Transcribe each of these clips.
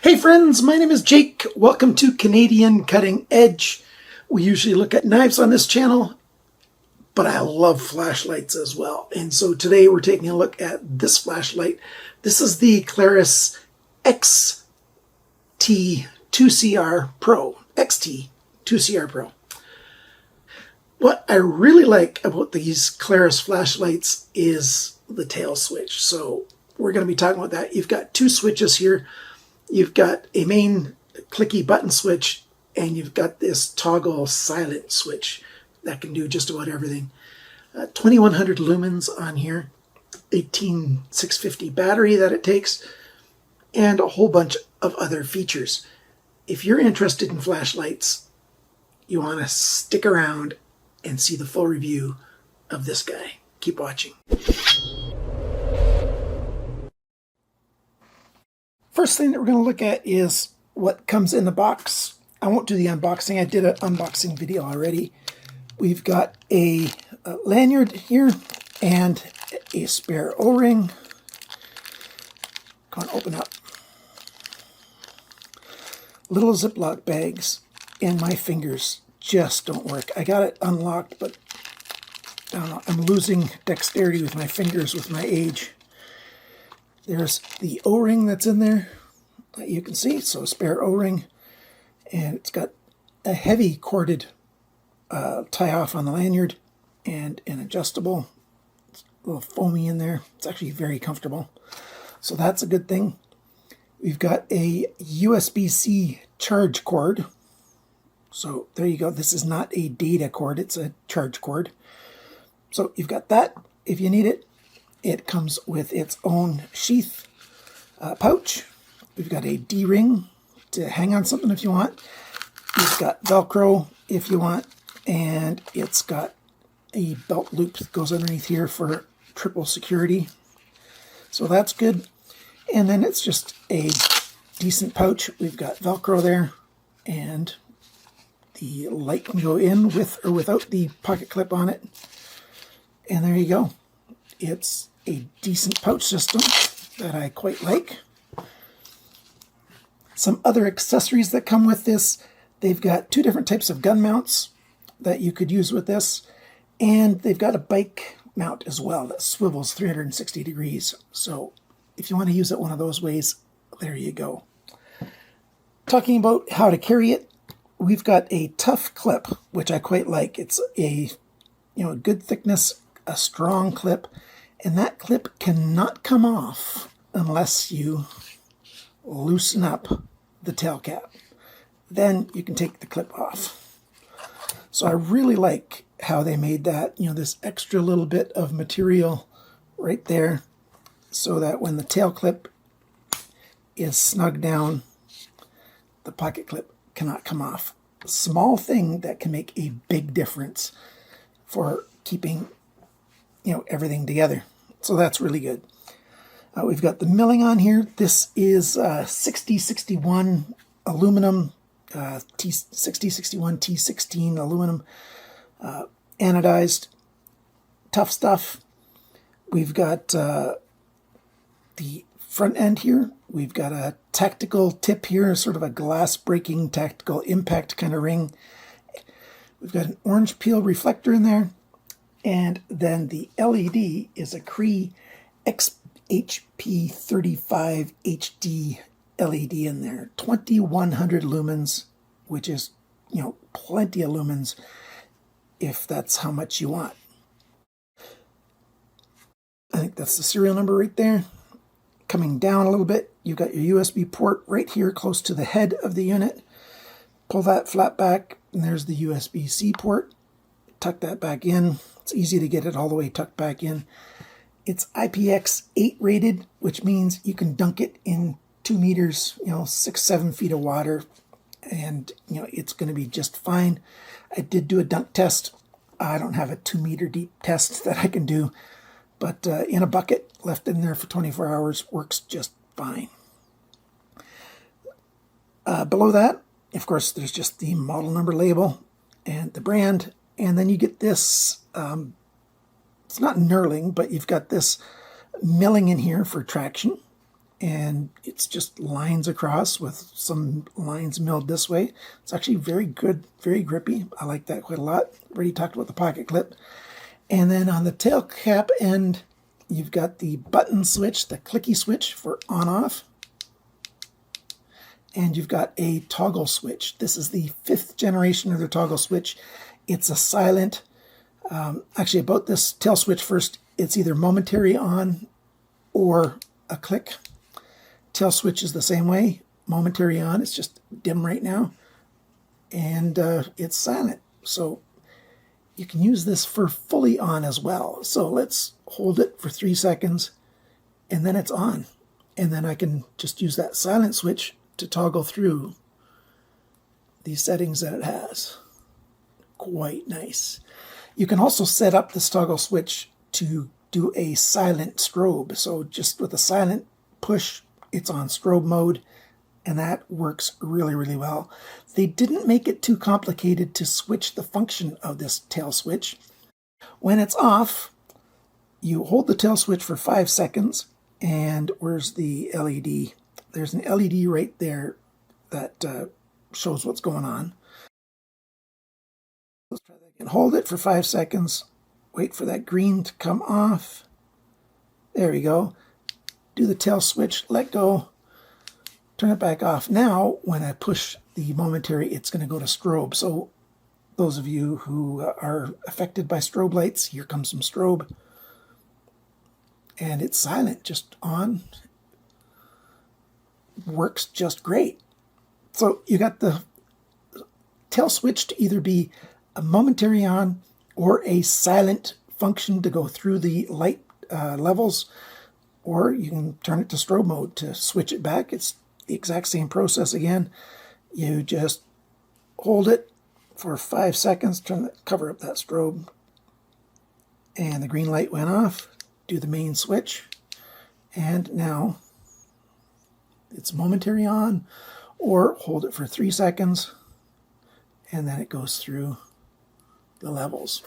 Hey friends, my name is Jake. Welcome to Canadian Cutting Edge. We usually look at knives on this channel, but I love flashlights as well. And so today we're taking a look at this flashlight. This is the KLARUS XT2CRpro. XT2CRpro. What I really like about these KLARUS flashlights is the tail switch. So we're going to be talking about that. You've got two switches here. You've got a main clicky button switch, and you've got this toggle silent switch that can do just about everything. 2100 lumens on here, 18650 battery that it takes, and a whole bunch of other features. If you're interested in flashlights, you want to stick around and see the full review of this guy. Keep watching. First thing that we're going to look at is what comes in the box. I won't do the unboxing. I did an unboxing video already. We've got a lanyard here and a spare O-ring. Go on, open up. Little Ziploc bags, and my fingers just don't work. I got it unlocked, but I don't know, I'm losing dexterity with my fingers with my age. There's the O-ring that's in there that you can see, so a spare O-ring, and it's got a heavy corded tie-off on the lanyard and an adjustable. It's a little foamy in there. It's actually very comfortable, so that's a good thing. We've got a USB-C charge cord, so there you go. This is not a data cord, it's a charge cord. So you've got that if you need it. It comes with its own sheath pouch. We've got a D-ring to hang on something if you want. You've got Velcro if you want, and it's got a belt loop that goes underneath here for triple security. So that's good. And then it's just a decent pouch. We've got Velcro there, and the light can go in with or without the pocket clip on it. And there you go. It's a decent pouch system that I quite like. Some other accessories that come with this. They've got two different types of gun mounts that you could use with this. And they've got a bike mount as well that swivels 360 degrees. So if you want to use it one of those ways, there you go. Talking about how to carry it, we've got a tough clip, which I quite like. It's a good thickness, a strong clip, and that clip cannot come off unless you loosen up the tail cap. Then you can take the clip off. So I really like how they made that, this extra little bit of material right there, so that when the tail clip is snugged down, the pocket clip cannot come off. A small thing that can make a big difference for keeping everything together. So that's really good. We've got the milling on here. This is 6061 aluminum, 6061 T16 aluminum, anodized, tough stuff. We've got the front end here. We've got a tactical tip here, sort of a glass breaking tactical impact kind of ring. We've got an orange peel reflector in there. And then the LED is a Cree XHP35 HD LED in there. 2100 lumens, which is, plenty of lumens if that's how much you want. I think that's the serial number right there. Coming down a little bit, you've got your USB port right here close to the head of the unit. Pull that flat back, and there's the USB-C port. Tuck that back in. It's easy to get it all the way tucked back in. It's IPX8 rated, which means you can dunk it in 2 meters, 6-7 feet of water, and it's going to be just fine. I did do a dunk test. I don't have a 2-meter deep test that I can do, but in a bucket left in there for 24 hours works just fine. Below that, of course, there's just the model number label and the brand. And then you get this, it's not knurling, but you've got this milling in here for traction. and it's just lines across with some lines milled this way. It's actually very good, very grippy. I like that quite a lot. Already talked about the pocket clip. And then on the tail cap end, you've got the button switch, the clicky switch for on-off. And you've got a toggle switch. This is the 5th generation of the toggle switch. It's a silent, actually about this tail switch first, it's either momentary on or a click. Tail switch is the same way, momentary on, it's just dim right now. And it's silent. So you can use this for fully on as well. So let's hold it for 3 seconds and then it's on. And then I can just use that silent switch to toggle through these settings that it has. Quite nice. You can also set up this toggle switch to do a silent strobe. So just with a silent push, it's on strobe mode, and that works really, really well. They didn't make it too complicated to switch the function of this tail switch. When it's off, you hold the tail switch for 5 seconds, and where's the LED? There's an LED right there that shows what's going on. Let's try that again. Hold it for 5 seconds. Wait for that green to come off. There we go. Do the tail switch, let go, turn it back off. Now, when I push the momentary, it's going to go to strobe. So those of you who are affected by strobe lights, here comes some strobe. And it's silent, just on. Works just great. So you got the tail switch to either be a momentary on or a silent function to go through the light levels, or you can turn it to strobe mode to switch it back. It's the exact same process again. You just hold it for 5 seconds, cover up that strobe, and the green light went off. Do the main switch, and now it's momentary on, or hold it for 3 seconds, and then it goes through the levels.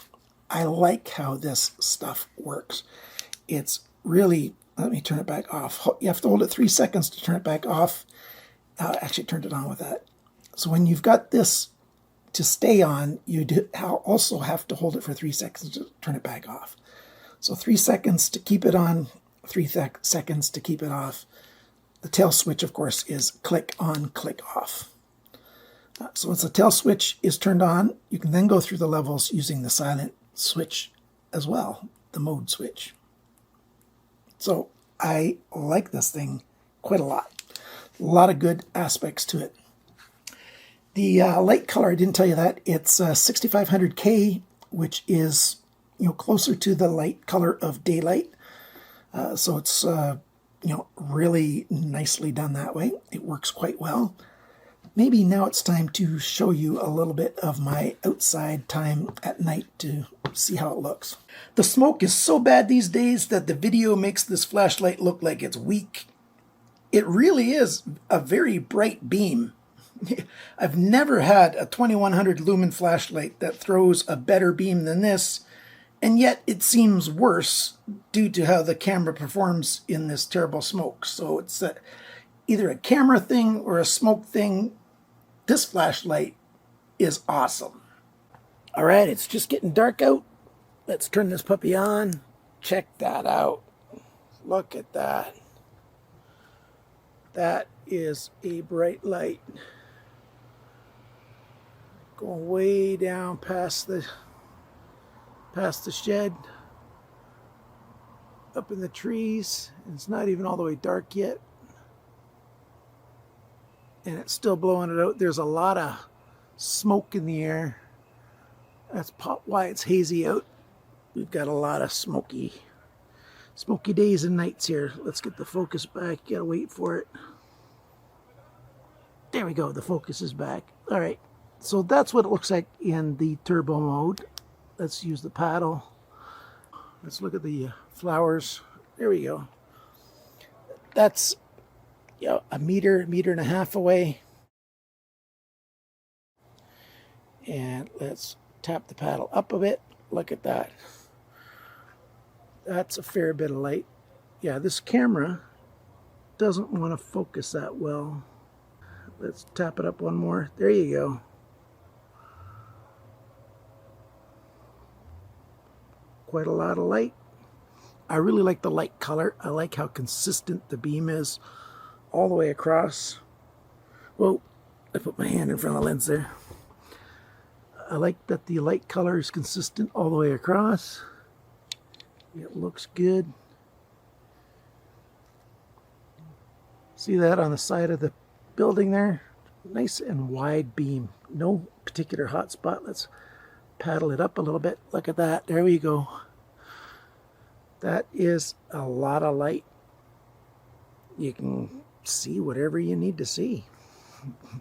I like how this stuff works. It's really, let me turn it back off. You have to hold it 3 seconds to turn it back off. Actually turned it on with that. So when you've got this to stay on, you also have to hold it for 3 seconds to turn it back off. So 3 seconds to keep it on, 3 seconds to keep it off. The tail switch, of course, is click on, click off. So once the tail switch is turned on, you can then go through the levels using the silent switch as well, the mode switch. So I like this thing quite a lot. A lot of good aspects to it. The light color, I didn't tell you that. It's 6500K, which is closer to the light color of daylight. So it's really nicely done that way. It works quite well. Maybe now it's time to show you a little bit of my outside time at night to see how it looks. The smoke is so bad these days that the video makes this flashlight look like it's weak. It really is a very bright beam. I've never had a 2100 lumen flashlight that throws a better beam than this, and yet it seems worse due to how the camera performs in this terrible smoke. So it's either a camera thing or a smoke thing. This flashlight is awesome. All right, it's just getting dark out. Let's turn this puppy on. Check that out. Look at that. That is a bright light. Going way down past the shed. Up in the trees. It's not even all the way dark yet. And it's still blowing it out. There's a lot of smoke in the air. That's why it's hazy out. We've got a lot of smoky days and nights here. Let's get the focus back. Gotta wait for it. There we go. The focus is back. All right. So that's what it looks like in the turbo mode. Let's use the paddle. Let's look at the flowers. There we go. That's a meter and a half away. And let's tap the paddle up a bit. Look at that. That's a fair bit of light. Yeah, this camera doesn't want to focus that well. Let's tap it up one more. There you go. Quite a lot of light. I really like the light color. I like how consistent the beam is all the way across. Whoa, I put my hand in front of the lens there. I like that the light color is consistent all the way across. It looks good. See that on the side of the building there? Nice and wide beam. No particular hot spot. Let's paddle it up a little bit. Look at that. There we go. That is a lot of light. You can see whatever you need to see.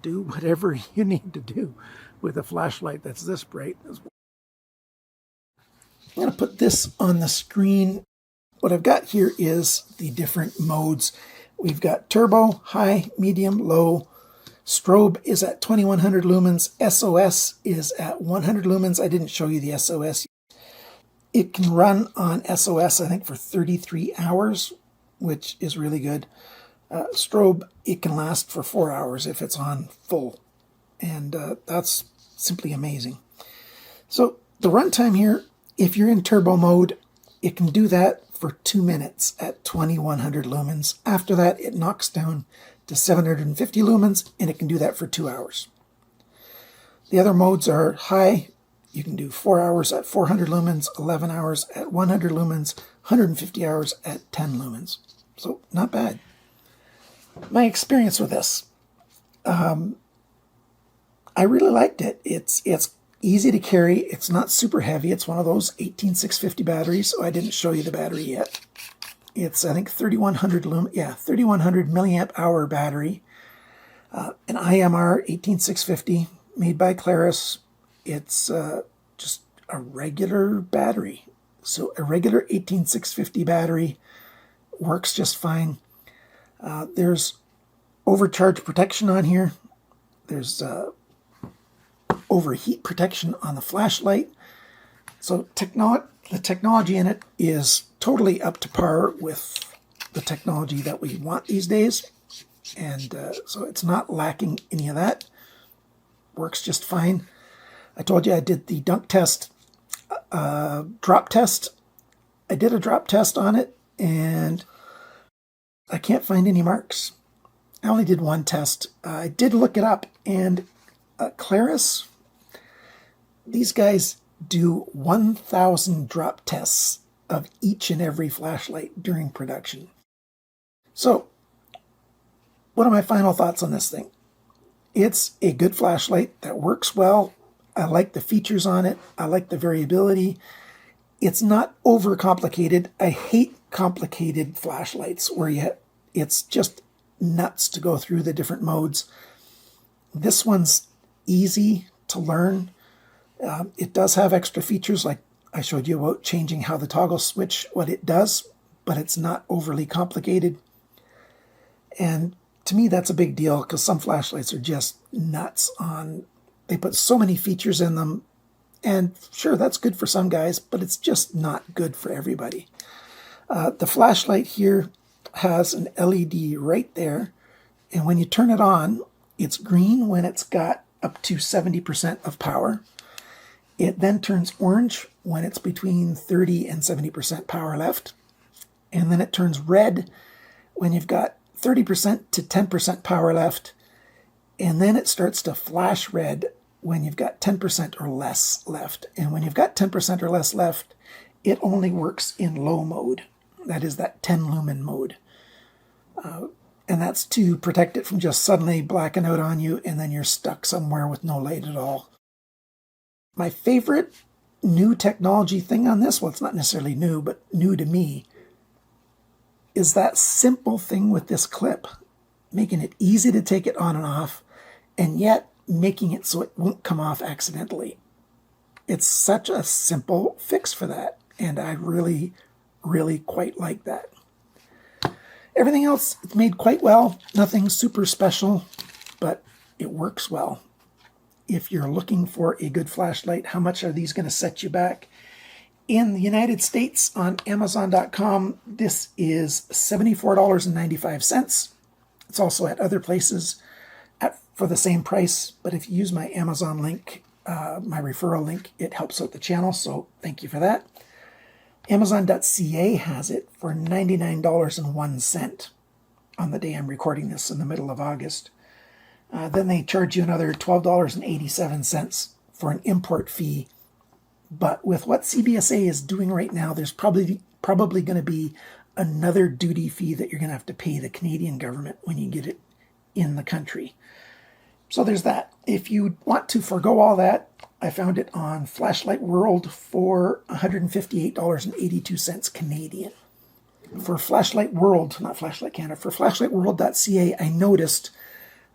Do whatever you need to do with a flashlight that's this bright. I'm going to put this on the screen. What I've got here is the different modes. We've got turbo, high, medium, low. Strobe is at 2100 lumens. SOS is at 100 lumens. I didn't show you the SOS. It can run on SOS, I think, for 33 hours, which is really good. Strobe, it can last for 4 hours if it's on full. And that's simply amazing. So the runtime here, if you're in turbo mode, it can do that for 2 minutes at 2100 lumens. After that, it knocks down to 750 lumens, and it can do that for 2 hours. The other modes are high. You can do 4 hours at 400 lumens, 11 hours at 100 lumens, 150 hours at 10 lumens. So not bad. My experience with this, I really liked it. It's easy to carry. It's not super heavy. It's one of those 18650 batteries, so I didn't show you the battery yet. It's, I think, 3100 milliamp hour battery. An IMR 18650 made by KLARUS. It's just a regular battery. So a regular 18650 battery works just fine. There's overcharge protection on here. There's overheat protection on the flashlight. So the technology in it is totally up to par with the technology that we want these days. And so it's not lacking any of that. Works just fine. I told you I did the dunk test, drop test. I did a drop test on it, and I can't find any marks. I only did one test. I did look it up, and KLARUS, these guys do 1,000 drop tests of each and every flashlight during production. So, what are my final thoughts on this thing? It's a good flashlight that works well. I like the features on it. I like the variability. It's not overcomplicated. I hate complicated flashlights where it's just nuts to go through the different modes. This one's easy to learn. It does have extra features, like I showed you about changing how the toggle switch, what it does, but it's not overly complicated. And to me, that's a big deal, because some flashlights are just nuts on. They put so many features in them, and sure, that's good for some guys, but it's just not good for everybody. The flashlight here has an LED right there, and when you turn it on, it's green when it's got up to 70% of power. It then turns orange when it's between 30 and 70% power left, and then it turns red when you've got 30% to 10% power left, and then it starts to flash red when you've got 10% or less left. And when you've got 10% or less left, it only works in low mode. That is that 10 lumen mode. And that's to protect it from just suddenly blacking out on you, and then you're stuck somewhere with no light at all. My favorite new technology thing on this, well, it's not necessarily new, but new to me, is that simple thing with this clip, making it easy to take it on and off, and yet making it so it won't come off accidentally. It's such a simple fix for that, and I really, really quite like that. Everything else is made quite well. Nothing super special, but it works well. If you're looking for a good flashlight, how much are these going to set you back? In the United States on Amazon.com, this is $74.95. It's also at other places for the same price, but if you use my Amazon link, my referral link, it helps out the channel, so thank you for that. Amazon.ca has it for $99.01 on the day I'm recording this in the middle of August. Then they charge you another $12.87 for an import fee. But with what CBSA is doing right now, there's probably going to be another duty fee that you're going to have to pay the Canadian government when you get it in the country. So there's that. If you want to forego all that, I found it on Flashlight World for $158.82 Canadian. For Flashlight World, not Flashlight Canada, for flashlightworld.ca, I noticed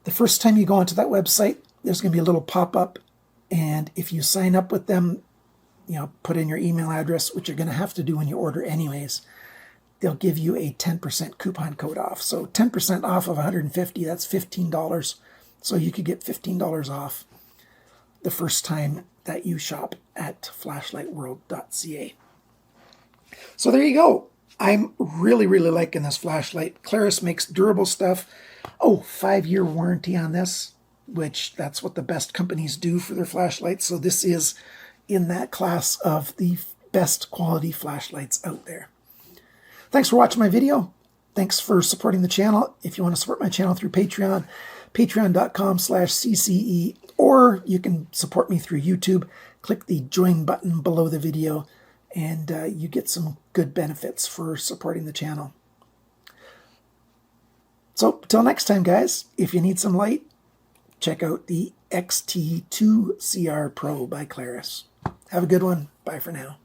the first time you go onto that website, there's going to be a little pop-up, and if you sign up with them, put in your email address, which you're going to have to do when you order anyways, they'll give you a 10% coupon code off. So 10% off of $150, that's $15. So you could get $15 off the first time that you shop at flashlightworld.ca. So there you go. I'm really, really liking this flashlight. KLARUS makes durable stuff. Oh, 5-year warranty on this, which that's what the best companies do for their flashlights. So this is in that class of the best quality flashlights out there. Thanks for watching my video. Thanks for supporting the channel. If you want to support my channel through Patreon, patreon.com/CCE, or you can support me through YouTube. Click the join button below the video, and you get some good benefits for supporting the channel. So, till next time, guys, if you need some light, check out the XT2CRpro by KLARUS. Have a good one. Bye for now.